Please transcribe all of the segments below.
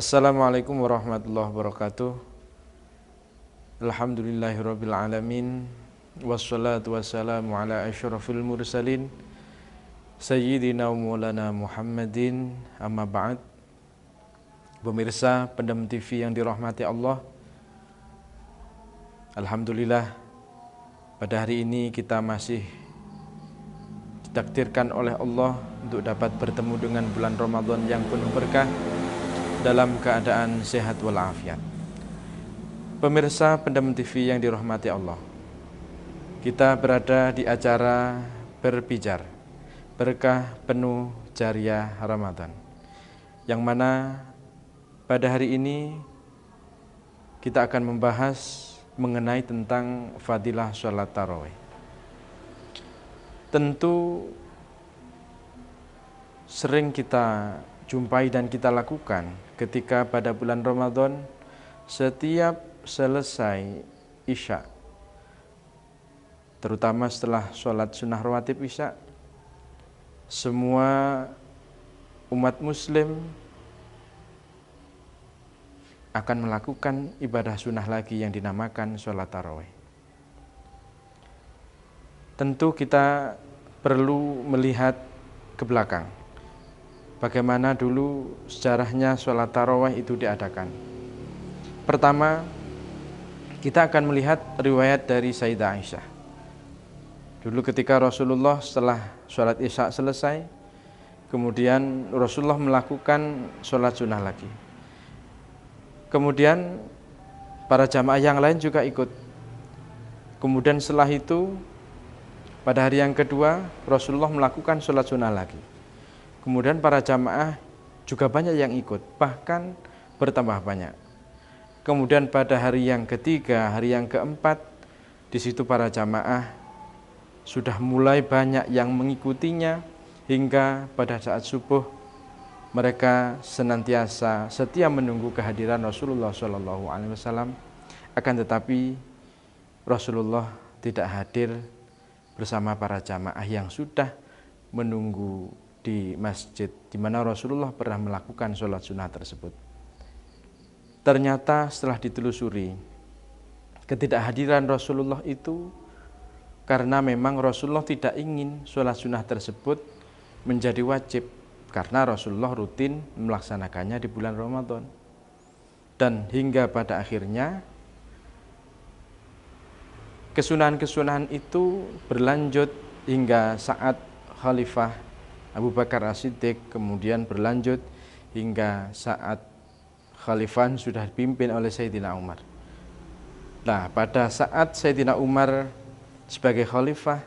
Assalamualaikum warahmatullahi wabarakatuh. Alhamdulillahirabbil alamin. Wassalatu wassalamu ala asyrafil mursalin Sayyidina wa maulana Muhammadin. Amma ba'd. Pemirsa Pendem TV yang dirahmati Allah, alhamdulillah pada hari ini kita masih ditakdirkan oleh Allah untuk dapat bertemu dengan bulan Ramadan yang penuh berkah dalam keadaan sehat walafiat. Pemirsa Pendem TV yang dirahmati Allah, kita berada di acara Berbijar Berkah Penuh Jariah Ramadan, yang mana pada hari ini kita akan membahas mengenai tentang fadilah sholat tarawih. Tentu sering kita jumpai dan kita lakukan ketika pada bulan Ramadan, setiap selesai Isya, terutama setelah sholat sunnah rawatib Isya, semua umat muslim akan melakukan ibadah sunnah lagi yang dinamakan sholat tarawih. Tentu kita perlu melihat ke belakang, bagaimana dulu sejarahnya sholat tarawih itu diadakan. Pertama, kita akan melihat riwayat dari Sayyidah Aisyah. Dulu ketika Rasulullah setelah sholat Isya selesai, kemudian Rasulullah melakukan sholat sunnah lagi. Kemudian para jamaah yang lain juga ikut. Kemudian setelah itu, pada hari yang kedua, Rasulullah melakukan sholat sunnah lagi. Kemudian para jamaah juga banyak yang ikut, bahkan bertambah banyak. Kemudian pada hari yang ketiga, hari yang keempat, di situ para jamaah sudah mulai banyak yang mengikutinya, hingga pada saat subuh mereka senantiasa setia menunggu kehadiran Rasulullah SAW. Akan tetapi Rasulullah tidak hadir bersama para jamaah yang sudah menunggu di masjid di mana Rasulullah pernah melakukan sholat sunnah tersebut. Ternyata setelah ditelusuri, ketidakhadiran Rasulullah itu karena memang Rasulullah tidak ingin sholat sunnah tersebut menjadi wajib, karena Rasulullah rutin melaksanakannya di bulan Ramadan. Dan hingga pada akhirnya kesunahan-kesunahan itu berlanjut hingga saat Khalifah Abu Bakar As-Siddiq, kemudian berlanjut hingga saat Khalifah sudah dipimpin oleh Sayyidina Umar. Nah, pada saat Sayyidina Umar sebagai Khalifah,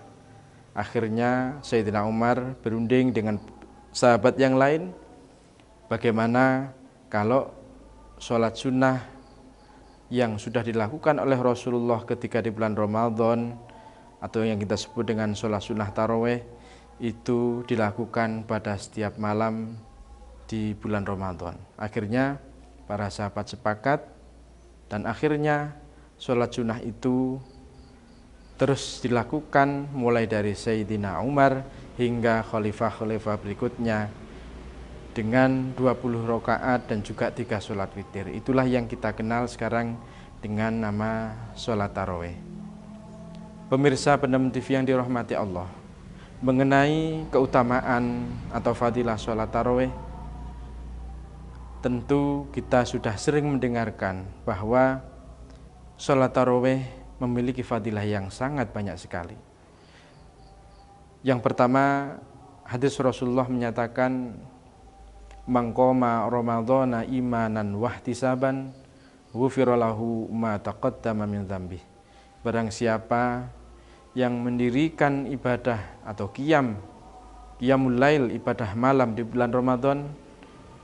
akhirnya Sayyidina Umar berunding dengan sahabat yang lain, bagaimana kalau sholat sunnah yang sudah dilakukan oleh Rasulullah ketika di bulan Ramadan, atau yang kita sebut dengan sholat sunnah tarawih, itu dilakukan pada setiap malam di bulan Ramadan. Akhirnya para sahabat sepakat, dan akhirnya sholat sunnah itu terus dilakukan mulai dari Sayyidina Umar hingga khalifah-khalifah berikutnya dengan 20 rakaat dan juga 3 sholat witir. Itulah yang kita kenal sekarang dengan nama sholat tarawih. Pemirsa Pendem TV yang dirahmati Allah, mengenai keutamaan atau fadilah sholat tarawih, tentu kita sudah sering mendengarkan bahwa sholat tarawih memiliki fadilah yang sangat banyak sekali. Yang pertama, hadis Rasulullah menyatakan, man qoma ramadhana imanan wahtisaban ghufira lahu ma taqaddama min dzambi. Barang siapa yang mendirikan ibadah atau qiyamul lail, ibadah malam di bulan Ramadan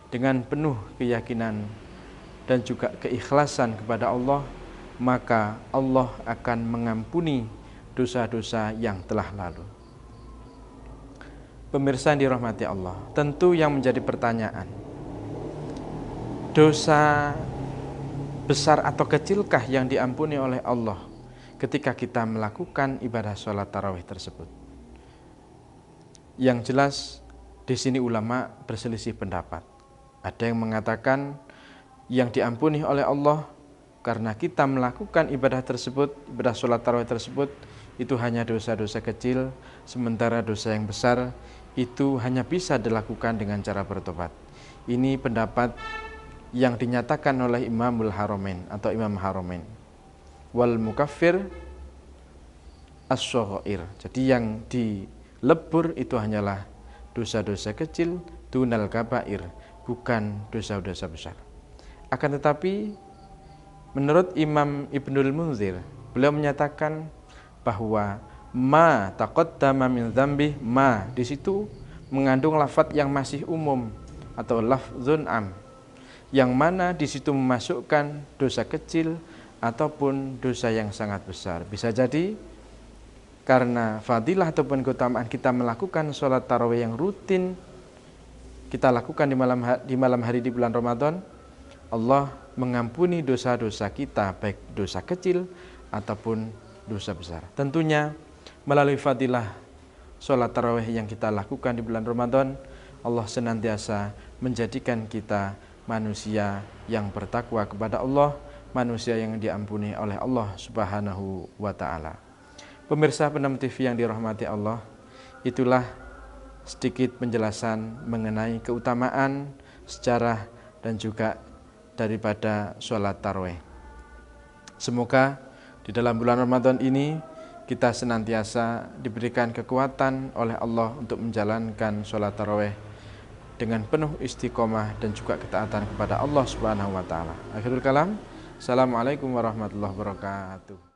dengan penuh keyakinan dan juga keikhlasan kepada Allah, maka Allah akan mengampuni dosa-dosa yang telah lalu. Pemirsa yang dirahmati Allah, tentu yang menjadi pertanyaan, dosa besar atau kecilkah yang diampuni oleh Allah ketika kita melakukan ibadah sholat tarawih tersebut? Yang jelas di sini ulama berselisih pendapat. Ada yang mengatakan yang diampuni oleh Allah karena kita melakukan ibadah tersebut, ibadah sholat tarawih tersebut, itu hanya dosa-dosa kecil, sementara dosa yang besar itu hanya bisa dilakukan dengan cara bertobat. Ini pendapat yang dinyatakan oleh Imamul Haramain atau Imam Haramain. Wal mukaffir as-shaghair. Jadi yang dilebur itu hanyalah dosa-dosa kecil, dunal kabair, bukan dosa-dosa besar. Akan tetapi menurut Imam Ibnul Munzir, beliau menyatakan bahwa ma taqaddama min dzambih, ma di situ mengandung lafadz yang masih umum atau lafzun am, yang mana di situ memasukkan dosa kecil ataupun dosa yang sangat besar. Bisa jadi karena fadilah ataupun keutamaan kita melakukan sholat tarawih yang rutin kita lakukan di malam hari di bulan Ramadan, Allah mengampuni dosa-dosa kita, baik dosa kecil ataupun dosa besar. Tentunya melalui fadilah sholat tarawih yang kita lakukan di bulan Ramadan, Allah senantiasa menjadikan kita manusia yang bertakwa kepada Allah, manusia yang diampuni oleh Allah Subhanahu wa ta'ala. Pemirsa Penam TV yang dirahmati Allah, itulah sedikit penjelasan mengenai keutamaan, sejarah, dan juga daripada sholat tarawih. Semoga di dalam bulan Ramadan ini kita senantiasa diberikan kekuatan oleh Allah untuk menjalankan sholat tarawih dengan penuh istiqomah dan juga ketaatan kepada Allah Subhanahu wa ta'ala. Akhirul kalam, assalamualaikum warahmatullahi wabarakatuh.